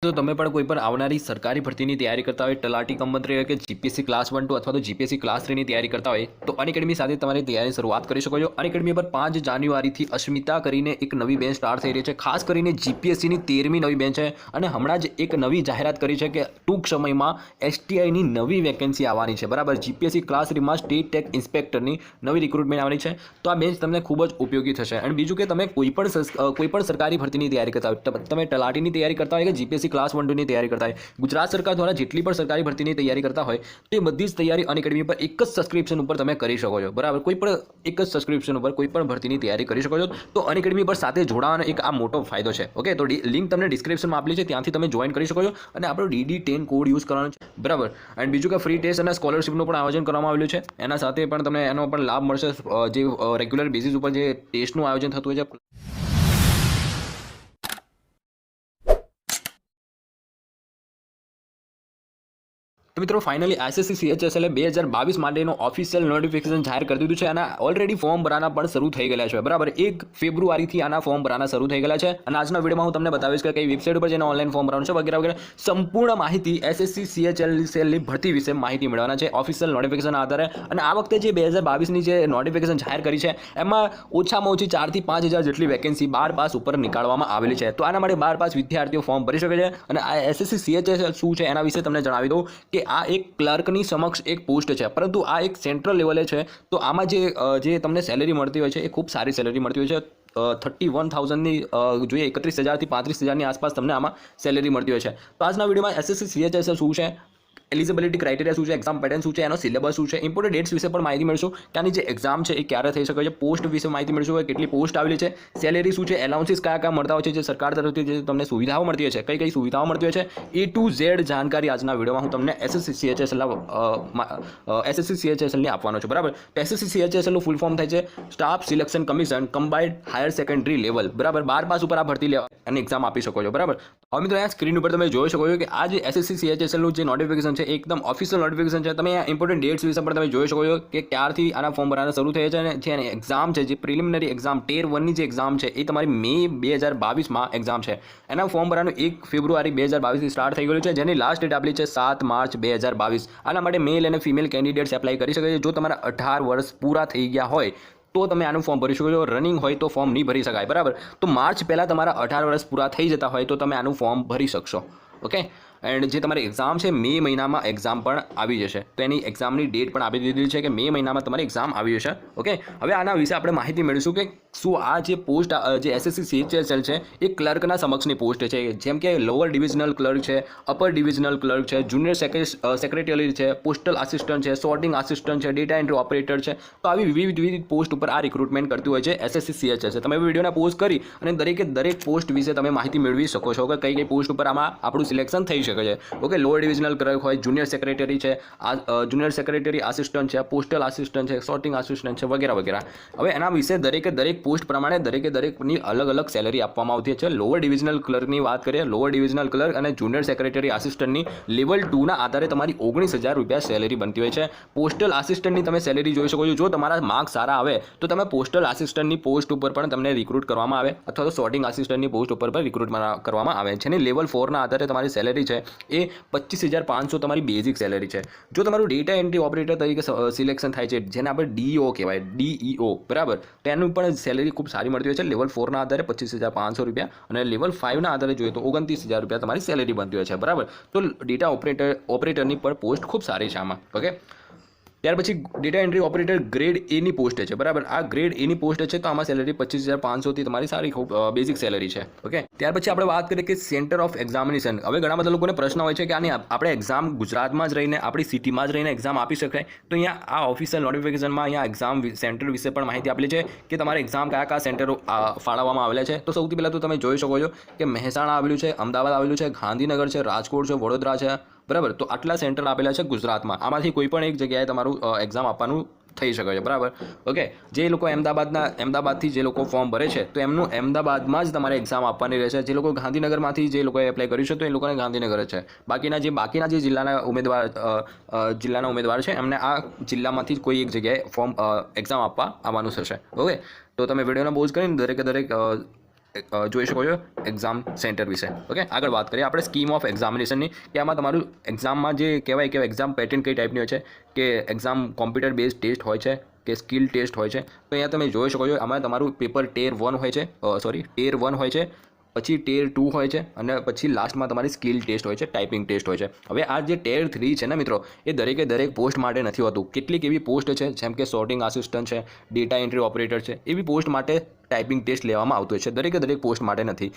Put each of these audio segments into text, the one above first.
तो તમે પણ કોઈ પણ આવનારી સરકારી ભરતીની તૈયારી કરતા હોય, તલાટી કમ મંત્રી હોય કે જીપીએસસી ક્લાસ 1 2 અથવા તો જીપીએસસી ક્લાસ 3 ની તૈયારી કરતા હોય તો અનએકેડમી સાથે તમારી તૈયારી શરૂઆત કરી શકો છો। અનએકેડમી પર 5 જાન્યુઆરીથી અસ્મિતા કરીને એક નવી બેન્ચ સ્ટાર્ટ થઈ રહી છે। ખાસ કરીને જીપીએસસીની 13મી નવી બેન્ચ છે અને હમણાં જ એક નવી જાહેરાત કરી છે કે ટૂંક સમયમાં એસટીઆઈની નવી વેકેન્સી આવવાની છે। બરાબર, જીપીએસસી ક્લાસ 3માં સ્ટેટ ટેક ઇન્સ્પેક્ટરની નવી રિક્રુટમેન્ટ આવવાની છે, તો આ બેન્ચ તમને ખૂબ જ ઉપયોગી થશે। અને બીજું કે તમે કોઈ પણ સરકારી ભરતીની તૈયારી કરતા હોય, તમે તલાટીની તૈયારી કરતા હોય કે જીપીએસસી ક્લાસ 1 2 ની તૈયારી કરતા હોય, ગુજરાત સરકાર દ્વારા જેટલી પણ સરકારી ભરતીની તૈયારી કરતા હોય તે બધી જ તૈયારી અનએકેડમી પર એક જ સબસ્ક્રિપ્શન ઉપર તમે કરી શકો છો। બરાબર, કોઈ પણ એક જ સબસ્ક્રિપ્શન ઉપર કોઈ પણ ભરતીની તૈયારી કરી શકો છો। તો અનએકેડમી પર સાથે જોડાવાનો એક આ મોટો ફાયદો છે। ઓકે, તો લિંક તમને ડિસ્ક્રિપ્શનમાં આપેલી છે, ત્યાંથી તમે જોઈન કરી શકો છો અને આપણો DD10 કોડ યુઝ કરવાનો છે। બરાબર, એન્ડ બીજું કે ફ્રી ટેસ્ટ અને સ્કોલરશિપનું પણ આયોજન કરવામાં આવેલું છે, એના સાથે પણ તમને એનો પણ લાભ મળશે। જે રેગ્યુલર બેઝિસ ઉપર જે ટેસ્ટનું આયોજન થતું હોય છે। તો મિત્રો ફાઇનલી એસએસસી CHSL 2022 માટેનું ઓફિશિયલ નોટિફિકેશન જાહેર કરી દીધું છે અને ઓલરેડી ફોર્મ ભરાના પણ શરૂ થઈ ગયેલા છે। બરાબર, 1 ફેબ્રુઆરીથી આના ફોર્મ ભરાના શરૂ થઈ ગયેલા છે અને આજના વિડીયોમાં હું તમને બતાવીશ કે કઈ વેબસાઇટ ઉપર જઈને ઓનલાઈન ફોર્મ ભરવાનું છે વગેરે વગેરે સંપૂર્ણ માહિતી એસએસસી CHSLની ભરતી વિશે માહિતી મેળવવાના છે ઓફિશિયલ નોટિફિકેશન આધારે। અને આ વખતે જે 2022ની જે નોટિફિકેશન જાહેર કરી છે એમાં ઓછામાં ઓછી 4 થી 5 હજાર જેટલી વેકેન્સી 12 પાસ ઉપર નીકાળવામાં આવેલી છે। તો આના માટે 12 પાસ વિદ્યાર્થીઓ ફોર્મ ભરી શકે છે। અને આ એસએસસી CHSL શું છે એના વિશે તમને જણાવી દઉં કે આ એક ક્લર્કની સમક્ષ એક પોસ્ટ છે, પરંતુ આ એક સેન્ટ્રલ લેવલે છે। તો આમાં જે તમને સેલેરી મળતી હોય છે એ ખૂબ સારી સેલેરી મળતી હોય છે। 31,000ની જોઈએ 31,000 થી 35,000ની આસપાસ તમને આમાં સેલેરી મળતી હોય છે। તો આજના વિડીયોમાં એસએસસી CHSL શું છે, એલિજિબિલિટી ક્રાઇટેરિયા શું છે, એક્ઝામ પેટર્ન શું છે, એનો સિલેબસ શું છે, ઇમ્પોર્ટન્ટ ડેટ્સ વિશે પણ માહિતી મેળવશું કે આની જે એક્ઝામ છે એ ક્યારે થઈ શકે છે, પોસ્ટ વિશે માહિતી મેળવશું, કેટલી પોસ્ટ આવેલી છે, સેલેરી શું છે, એલાઉન્સીસ કયા કયા મળતા હોય છે, જે સરકાર તરફથી જે તમને સુવિધાઓ મળતી હોય છે, કઈ સુવિધાઓ મળતી હોય છે, A to Z જાણકારી આજના વિડીયોમાં હું તમને એસએસસી CHSL ની આપવાનો છું। બરાબર, એસએસસી CHSL નું ફૂલ ફોર્મ થાય છે staff selection commission combined higher secondary level. બરાબર, 12 પાસ ઉપર આ ભરતી અને એક્ઝામ આપી શકો છો। બરાબર, હવે મિત્રો અહીંયા સ્ક્રીન ઉપર તમે જોઈ શકો છો કે આ જે એસએસસી CHSL નું જે નોટિફિકેશન છે એકદમ ઓફિશિયલ નોટિફિકેશન છે। તમે અહીંયા ઇમ્પોર્ટન્ટ ડેટ્સ વિશે પણ તમે જોઈ શકો છો કે ક્યારથી આના ફોર્મ ભરાના શરૂ થઈ છે અને જે એક્ઝામ છે, જે પ્રિલિમિનરી એક્ઝામ ટિયર 1ની જે એક્ઝામ છે એ તમારી મે 2022માં એક્ઝામ છે। એના ફોર્મ ભરવાનું 1 ફેબ્રુઆરી 2022થી સ્ટાર્ટ થઈ ગયું છે, જેની લાસ્ટ ડેટ આપેલી છે 7 માર્ચ 2022। આના માટે મેલ અને ફિમેલ કેન્ડિડેટ્સ એપ્લાય કરી શકે છે। જો તમારા 18 વર્ષ પૂરા થઈ ગયા હોય તો તમે આનું ફોર્મ ભરી શકો છો, રનિંગ હોય તો ફોર્મ નહીં ભરી શકાય। બરાબર, તો માર્ચ પહેલાં તમારા 18 વર્ષ પૂરા થઈ જતા હોય તો તમે આનું ફોર્મ ભરી શકશો। ઓકે, એન્ડ જે તમારી એક્ઝામ છે મે મહિનામાં એક્ઝામ પણ આવી જશે, તો એની એક્ઝામની ડેટ પણ આપી દીધી છે કે મે મહિનામાં તમારી એક્ઝામ આવી જશે। ઓકે, હવે આના વિશે આપણે માહિતી મેળવીશું કે શું આ જે પોસ્ટ જે એસએસસી CHSL છે એ ક્લર્કના સમક્ષની પોસ્ટ છે, જેમ કે લોઅર ડિવિઝનલ ક્લર્ક છે, અપર ડિવિઝનલ ક્લર્ક છે, જુનિયર સેક્રેટરી છે, પોસ્ટલ આસિસ્ટન્ટ છે, સોર્ટિંગ આસિસ્ટન્ટ છે, ડેટા એન્ટ્રી ઓપરેટર છે। તો આવી વિવિધ પોસ્ટ ઉપર આ રિક્રુટમેન્ટ કરતી હોય છે એસએસસી CHSL। તમે વિડીયોના પોઝ કરી અને દરેક પોસ્ટ વિશે તમે માહિતી મેળવી શકો છો કે કઈ પોસ્ટ ઉપર આમાં આપણું સિલેક્શન થઈ શકે છે। ઓકે, લોઅર ડિવિઝનલ ક્લર્ક હોય, જુનિયર સેક્રેટરી છે, જુનિયર સેક્રેટરી આસિસ્ટન્ટ છે, પોસ્ટલ આસિસ્ટન્ટ છે, સોર્ટિંગ આસિસ્ટન્ટ છે વગેરે વગેરે। હવે એના વિશે દરેક પોસ્ટ પ્રમાણે દરેકની અલગ અલગ સેલેરી આપવામાં આવતી છે। લોઅર ડિવિઝનલ ક્લર્કની વાત કરીએ, લોઅર ડિવિઝનલ ક્લર્ક અને જુનિયર સેક્રેટરી આસિસ્ટન્ટની લેવલ 2ના આધારે તમારી 19,000 રૂપિયા સેલેરી બનતી હોય છે। પોસ્ટલ આસિસ્ટન્ટની તમે સેલેરી જોઈ શકો છો, જો તમારા માર્ક્સ સારા આવે તો તમે પોસ્ટલ આસિસ્ટન્ટની પોસ્ટ ઉપર પણ તમને રિક્રુટ કરવામાં આવે અથવા તો સોર્ટિંગ આસિસ્ટન્ટની પોસ્ટ ઉપર પણ રિક્રુટ કરવામાં આવે, જેની લેવલ 4ના આધારે તમારી સેલેરી છે એ 25,500 તમારી બેઝિક સેલેરી છે। જો તમારું ડેટા એન્ટ્રી ઓપરેટર તરીકે સિલેક્શન થાય છે, જેને આપણે DO કહેવાય, DEO, બરાબર, તેનું પણ સેલેરી ખૂબ સારી મળતી હોય છે લેવલ 4ના આધારે 25,500 રૂપિયા અને લેવલ 5ના આધારે જોઈએ તો 29,000 રૂપિયા તમારી સેલેરી બનતી હોય છે। બરાબર, તો ડેટા ઓપરેટરની પણ પોસ્ટ ખૂબ સારી છે આમાં। ઓકે, ત્યાર પછી ડેટા એન્ટ્રી ઓપરેટર ગ્રેડ Aની પોસ્ટ છે। બરાબર, આ ગ્રેડ Aની પોસ્ટ છે, તો આમાં સેલેરી 25,500થી તમારી સારી ખૂબ બેઝિક સેલેરી છે। ઓકે, ત્યાર પછી આપણે વાત કરીએ કે સેન્ટર ઓફ એક્ઝામિનેશન। હવે ઘણા બધા લોકોને પ્રશ્ન હોય છે કે આની આપણે એક્ઝામ ગુજરાતમાં જ રહીને આપણી સિટીમાં જ રહીને એક્ઝામ આપી શકાય? તો અહીંયા આ ઓફિશિયલ નોટિફિકેશનમાં અહીંયા એક્ઝામ સેન્ટર વિશે પણ માહિતી આપેલી છે કે તમારે એક્ઝામ કયા સેન્ટરો ફાળવવામાં આવેલા છે। તો સૌથી પહેલાં તો તમે જોઈ શકો છો કે મહેસાણા આવેલું છે, અમદાવાદ આવેલું છે, ગાંધીનગર છે, રાજકોટ છે, વડોદરા છે। બરાબર, તો આટલા સેન્ટર આપેલા છે ગુજરાતમાં। આમાંથી કોઈ પણ એક જગ્યાએ તમારું એક્ઝામ આપવાનું થઈ શકે છે। બરાબર, ઓકે, જે લોકો અમદાવાદથી જે લોકો ફોર્મ ભરે છે તો એમનું અમદાવાદમાં જ તમારે એક્ઝામ આપવાની રહેશે। જે લોકો ગાંધીનગરમાંથી જે લોકોએ એપ્લાય કર્યું છે તો એ લોકોને ગાંધીનગર જ છે। બાકીના જે જિલ્લાના ઉમેદવાર છે એમને આ જિલ્લામાંથી જ કોઈ એક જગ્યાએ એક્ઝામ આપવા આવવાનું થશે। ઓકે, તો તમે વિડીયોને પોઝ કરીને દરેક જોઈ શકો છો એક્ઝામ સેન્ટર વિશે. ઓકે, આગળ વાત કરીએ આપણે સ્કીમ ઓફ એક્ઝામિનેશનની, કે આમાં તમારું એક્ઝામમાં જે કહેવાય કે એક્ઝામ પેટર્ન કઈ ટાઈપની હોય છે, કે એક્ઝામ કોમ્પ્યુટર બેઝ ટેસ્ટ હોય છે કે સ્કિલ ટેસ્ટ હોય છે. તો અહીંયા તમે જોઈ શકો છો આમાં તમારું પેપર ટેર 1 હોય છે, ટેર 1 હોય છે, પછી ટેર 2 હોય છે, અને પછી લાસ્ટમાં તમારી સ્કિલ ટેસ્ટ હોય છે, ટાઈપિંગ ટેસ્ટ હોય છે. હવે આ જે ટેર 3 છે ને મિત્રો, એ દરેક પોસ્ટ માટે નથી હોતું. કેટલીક એવી પોસ્ટ છે જેમ કે સોર્ટિંગ આસિસ્ટન્ટ છે, ડેટા એન્ટ્રી ઓપરેટર છે, એવી પોસ્ટ માટે ટાઈપિંગ ટેસ્ટ લેવામાં આવતો હોય છે. દરેક પોસ્ટ માટે નથી.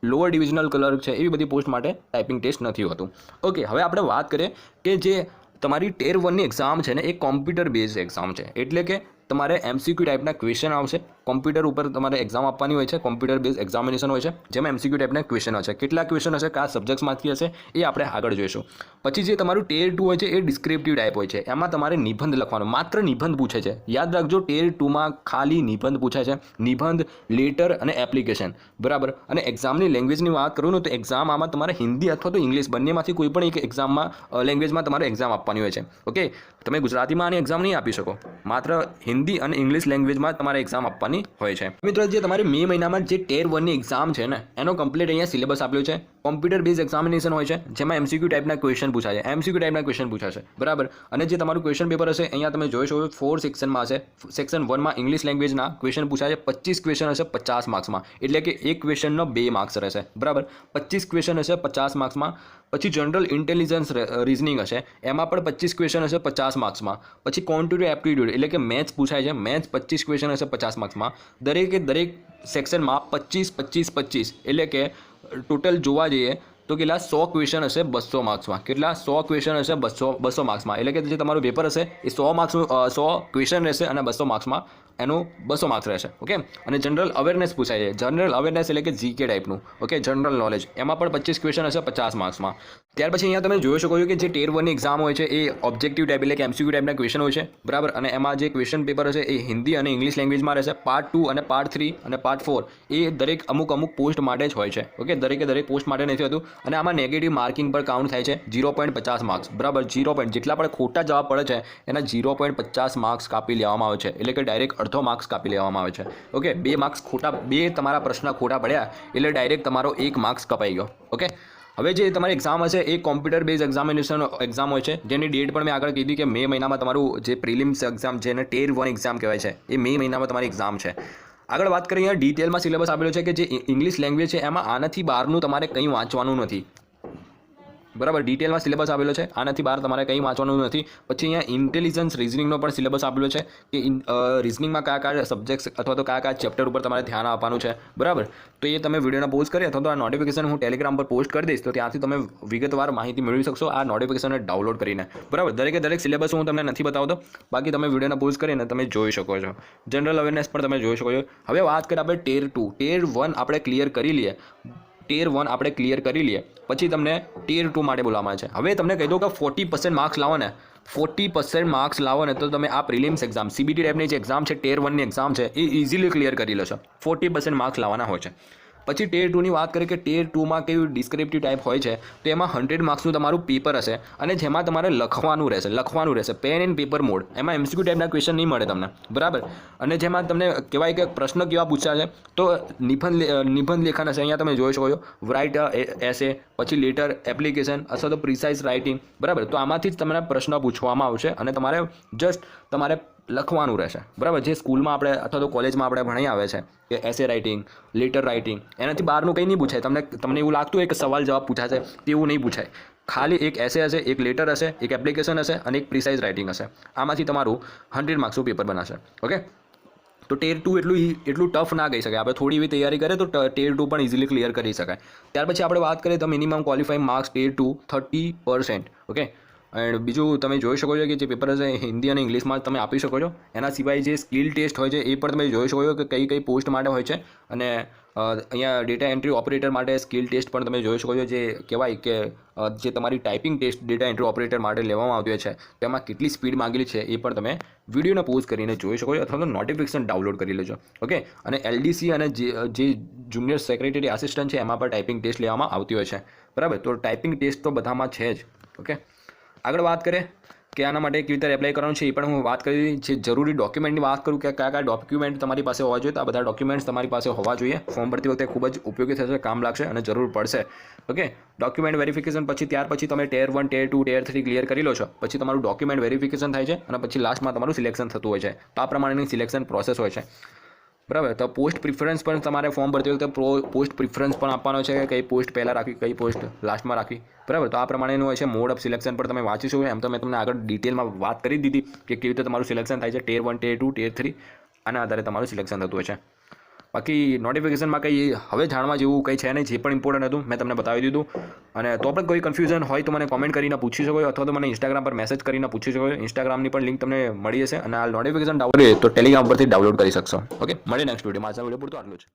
લોઅર ડિવિઝનલ ક્લર્ક છે, એવી બધી પોસ્ટ માટે ટાઈપિંગ ટેસ્ટ નથી હોતું. ઓકે, હવે આપણે વાત કરીએ કે જે તમારી ટેર 1ની એક્ઝામ છે ને, એ કોમ્પ્યુટર બેઝ એક્ઝામ છે. એટલે કે તમારે MCQ ટાઈપના ક્વેશ્ચન આવશે. કોમ્પ્યુટર ઉપર તમારે એક્ઝામ આપવાની હોય છે, કોમ્પ્યુટર બેઝ એક્ઝામિનેશન હોય છે, જેમાં MCQ ટાઈપના ક્વેશ્ચન હશે. કેટલા ક્વેશ્ચન હશે, કયા સબ્જેક્ટ્સમાંથી હશે, એ આપણે આગળ જોઈશું. પછી જે તમારું ટેર 2 હોય છે, એ ડિસ્ક્રિપ્ટિવ ટાઈપ હોય છે. એમાં તમારે નિબંધ લખવાનો, માત્ર નિબંધ પૂછે છે. યાદ રાખજો, ટેર 2માં ખાલી નિબંધ પૂછાય છે. નિબંધ, લેટર અને એપ્લિકેશન, બરાબર. અને એક્ઝામની લેંગ્વેજની વાત કરું ને, તો એક્ઝામ આમાં તમારે હિન્દી અથવા તો ઇંગ્લિશ બંનેમાંથી કોઈ પણ એક એક્ઝામમાં લેંગ્વેજમાં તમારે એક્ઝામ આપવાની હોય છે. ઓકે, તમે ગુજરાતીમાં આની એક્ઝામ નહીં આપી શકો. માત્ર હિન્દી અને ઇંગ્લિશ લેંગ્વેજમાં તમારે એક્ઝામ આપવાની હોય છે. મિત્રો, જે તમારી મે મહિનામાં જે ટેર 1ની એક્ઝામ છે ને, એનો કમ્પ્લીટ અહીંયા સિલેબસ આપ્યો છે. કોમ્પ્યુટર બેઝ એક્ઝામિનેશન હોય છે, જેમાં MCQ ટાઈપના ક્વેશ્ચન પૂછાય છે. MCQ ટાઈપના ક્વેશ્ચન પૂછાશે, બરાબર. અને જે તમારું ક્વેશ્ચન પેપર હશે, અહીંયા તમે જોઈ શકો 4 સેક્શનમાં હશે. સેક્શન 1માં ઇંગ્લિશ લેંગ્વેજના ક્વેશ્ચન પૂછાય છે. 25 ક્વેશ્ચન હશે 50 માર્ક્સમાં, એટલે કે એક ક્વેશ્ચનનો 2 માર્ક્સ રહેશે, બરાબર. 25 ક્વેશ્ચન હશે 50 માર્ક્સમાં. પછી જનરલ ઇન્ટેલિજન્સ રીઝનિંગ હશે, એમાં પણ 25 ક્વેશ્ચન હશે 50 માર્ક્સમાં. પછી ક્વોન્ટિટી એપ્ટિટ્યૂડ એટલે કે મેથ્સ પૂછાય છે. મેથ્સ 25 ક્વેશ્ચન હશે 50 માર્ક્સમાં. દરેક સેક્શનમાં 25 એટલે કે ટોટલ જોવા જઈએ તો કેટલા 100 ક્વેશ્ચન હશે 200 માર્ક્સમાં. કેટલા 100 ક્વેશ્ચન હશે 200 માર્ક્સમાં. એટલે કે જે તમારું પેપર હશે એ 100 ક્વેશ્ચન રહેશે અને 200 માર્ક્સમાં એનું 200 માર્ક્સ રહેશે. ઓકે, અને જનરલ અવેરનેસ પૂછાય છે. જનરલ અવેરનેસ એટલે કે GK ટાઈપનું. ઓકે, જનરલ નોલેજ, એમાં પણ 25 ક્વેશ્ચન હશે 50 માર્ક્સમાં. ત્યાર પછી અહીંયા તમે જોઈ શકો છો કે જે ટેર 1ની એક્ઝામ હોય છે, એ ઓબ્જેક્ટિવ ટાઈપ એટલે કે MCQ ટાઈપના ક્વેશ્ચન હોય છે, બરાબર. અને એમાં જે ક્વેશ્ચન પેપર હશે એ હિન્દી અને ઇંગ્લિશ લેંગ્વેજમાં રહેશે. પાર્ટ 2 અને પાર્ટ 3 અને પાર્ટ 4 એ દરેક અમુક પોસ્ટ માટે જ હોય છે. ઓકે, દરેક પોસ્ટ માટે નથી હોતું. અને આમાં નેગેટિવ માર્કિંગ પર કાઉન્ટ થાય છે. 0.50 માર્ક્સ, બરાબર. 0. જેટલા પણ ખોટા જવાબ પડે છે એના 0.50 માર્ક્સ કાપી લેવામાં આવે છે. એટલે કે ડાયરેક્ટ અડધો માર્ક્સ કાપી લેવામાં આવે છે. ઓકે, 2 માર્ક્સ ખોટા, 2 તમારા પ્રશ્ન ખોટા પડ્યા એટલે ડાયરેક્ટ તમારો 1 માર્ક્સ કપાઈ ગયો. ઓકે, હવે જે તમારી એક્ઝામ હશે એ કોમ્પ્યુટર બેઝ એક્ઝામ હોય છે, જેની ડેટ પણ મેં આગળ કીધી કે મે મહિનામાં તમારું જે પ્રિલિમ્સ એક્ઝામ જેને ટેર 1 એક્ઝામ કહેવાય છે, એ મે મહિનામાં તમારી એક્ઝામ છે. આગળ વાત કરીએ, અહીંયા ડિટેલમાં સિલેબસ આપેલો છે કે જે ઇંગ્લિશ લેંગ્વેજ છે એમાં આનાથી બહારનું તમારે કંઈ વાંચવાનું નથી, બરાબર. ડિટેલમાં સિલેબસ આપેલો છે, આનાથી બહાર તમારે કંઈ વાંચવાનું નથી. પછી અહીંયા ઇન્ટેલિજન્સ રિઝનિંગનો પણ સિલેબસ આપેલો છે કે રિઝનિંગમાં કયા સબ્જેક્ટ્સ અથવા તો કયા ચેપ્ટર ઉપર તમારે ધ્યાન આપવાનું છે, બરાબર. તો એ તમે વિડીયોના પોઝ કરી અથવા તો આ નોટિફિકેશન હું ટેલિગ્રામ પર પોસ્ટ કરી દઈશ, તો ત્યાંથી તમે વિગતવાર માહિતી મેળવી શકશો આ નોટિફિકેશનને ડાઉનલોડ કરીને, બરાબર. દરેક સિલેબસ હું તમને નથી બતાવતો, બાકી તમે વિડીયોના પોઝ કરીને તમે જોઈ શકો છો. જનરલ અવેરનેસ પણ તમે જોઈ શકો છો. હવે વાત કરીએ આપણે ટેર 2. ટેર 1 આપણે ક્લિયર કરી લઈએ. ટેર 1 આપણે ક્લિયર કરી લઈએ પછી તમને ટેર 2 માટે બોલાવવામાં છે. હવે તમને કહી દઉં કે 40% માર્ક્સ લાવો ને, 40% માર્ક્સ લાવો ને તો તમે આ પ્રિલિમ્સ એક્ઝામ CBT ટાઈપની જે એક્ઝામ છે, ટેર 1ની એક્ઝામ છે, એ ઇઝીલી ક્લિયર કરી લેશો. 40% માર્ક્સ લાવવાના હોય છે. પછી ટેર 2ની વાત કરીએ કે ટેર 2માં કેવું ડિસ્ક્રિપ્ટિવ ટાઈપ હોય છે, તો એમાં 100 માર્ક્સનું તમારું પેપર હશે અને જેમાં તમારે લખવાનું રહેશે પેન એન્ડ પેપર મોડ. એમાં MCQ ટાઈપના ક્વેશ્ચન નહીં મળે તમને, બરાબર. અને જેમાં તમને કહેવાય કે પ્રશ્ન કેવા પૂછ્યા છે, તો નિબંધ લેખન હશે. અહીંયા તમે જોઈ શકો છો રાઇટ એસે, પછી લેટર, એપ્લિકેશન અથવા તો પ્રિસાઇઝ રાઇટિંગ, બરાબર. તો આમાંથી જ તમને પ્રશ્ન પૂછવામાં આવશે અને તમારે લખવાનું રહેશે, બરાબર. જે સ્કૂલમાં આપણે અથવા તો કોલેજમાં આપણે ભણી આવે છે કે એસે રાઇટિંગ, લેટર રાઇટિંગ, એનાથી બહારનું કંઈ નહીં પૂછાય. તમને એવું લાગતું હોય કે સવાલ જવાબ પૂછાશે, તેવું નહીં પૂછાય. ખાલી એક એસે હશે, એક લેટર હશે, એક એપ્લિકેશન હશે અને એક પ્રિસાઇઝ રાઇટિંગ હશે. આમાંથી તમારું 100 માર્ક્સનું પેપર બનાશે. ઓકે, તો ટેર 2 એટલું ટફ ના કહી શકાય. આપણે થોડી એવી તૈયારી કરીએ તો ટેર 2 પણ ઇઝીલી ક્લિયર કરી શકાય. ત્યાર પછી આપણે વાત કરીએ તો minimum qualifying marks tear 2 30%. Okay, and બીજું તમે જોઈ શકો છો કે જે પેપર હશે હિન્દી અને ઇંગ્લિશમાં તમે આપી શકો છો. એના સિવાય જે સ્કિલ ટેસ્ટ હોય છે એ પણ તમે જોઈ શકો છો કે કઈ પોસ્ટ માટે હોય છે. અને અહીંયા ડેટા એન્ટ્રી ઓપરેટર માટે સ્કિલ ટેસ્ટ પણ તમે જોઈ શકો છો. જે કહેવાય કે જે તમારી typing test data entry operator માટે લેવામાં આવતી હોય છે, તેમાં કેટલી સ્પીડ માંગેલી છે એ પણ તમે વિડીયોને પોઝ કરીને જોઈ શકો છો અથવા તો નોટિફિકેશન ડાઉનલોડ કરી લેજો. ઓકે, અને LDC અને જે જુનિયર સેક્રેટરી આસિસ્ટન્ટ છે એમાં પણ ટાઈપિંગ ટેસ્ટ લેવામાં આવતી હોય છે, બરાબર. તો ટાઈપિંગ ટેસ્ટ તો બધામાં છે જ. ઓકે, આગળ વાત કરીએ કે આના માટે કેવી રીતે એપ્લાય કરવાનું છે એ પણ હું વાત કરી દીધી. જે જરૂરી ડોક્યુમેન્ટની વાત કરું કે કયા કયા ડોક્યુમેન્ટ તમારી પાસે હોવા જોઈએ, તો આ બધા ડોક્યુમેન્ટ્સ તમારી પાસે હોવા જોઈએ. ફોર્મ ભરતી વખતે ખૂબ જ ઉપયોગી થશે, કામ લાગશે અને જરૂર પડશે. ઓકે, ડોક્યુમેન્ટ વેરિફિકેશન પછી ત્યાર પછી તમે ટિયર 1 ટિયર 2 ટિયર 3 ક્લિયર કરી લો છો, પછી તમારું ડોક્યુમેન્ટ વેરિફિકેશન થાય છે અને પછી લાસ્ટમાં તમારું સિલેક્શન થતું હોય છે. તો આ પ્રમાણેની સિલેક્શન પ્રોસેસ હોય છે. બરાબર. તો પોસ્ટ પ્રિફરન્સ પણ તમારે ફોર્મ ભરતી વખતે પોસ્ટ પ્રિફરન્સ પણ આપવાનો છે કે કઈ પોસ્ટ પહેલાં રાખવી, કઈ પોસ્ટ લાસ્ટમાં રાખવી. બરાબર. તો આ પ્રમાણેનું હોય છે. મોડ ઓફ સિલેક્શન પણ તમે વાંચી શકો. એમ તો મેં તમને આગળ ડિટેલમાં વાત કરી દીધી કે કેવી રીતે તમારું સિલેક્શન થાય છે. ટિયર 1 ટિયર 2 ટિયર 3 આના આધારે તમારું સિલેક્શન થતું હોય છે. બાકી નોટિફિકેશનમાં કંઈ હવે જાણવા જેવું કંઈ છે નહીં. જે પણ ઇમ્પોર્ટન્ટ હતું મેં તમને બતાવી દીધું. અને તો પણ કોઈ કન્ફ્યુઝન હોય તો મને કોમેન્ટ કરીને પૂછી શકો છો, અથવા તો મને ઇન્સ્ટાગ્રામ પર મેસેજ કરીને પૂછી શકો છો. ઇન્સ્ટાગ્રામની પણ લિંક તમને મળી જશે અને આ નોટિફિકેશન ડાઉનલોડ તો ટેલિગ્રામ પરથી ડાઉનલોડ કરી શકશો. ઓકે, મળીએ નેક્સ્ટ વિડીયોમાં. આજનો વિડીયો પૂરતો આટલું છે.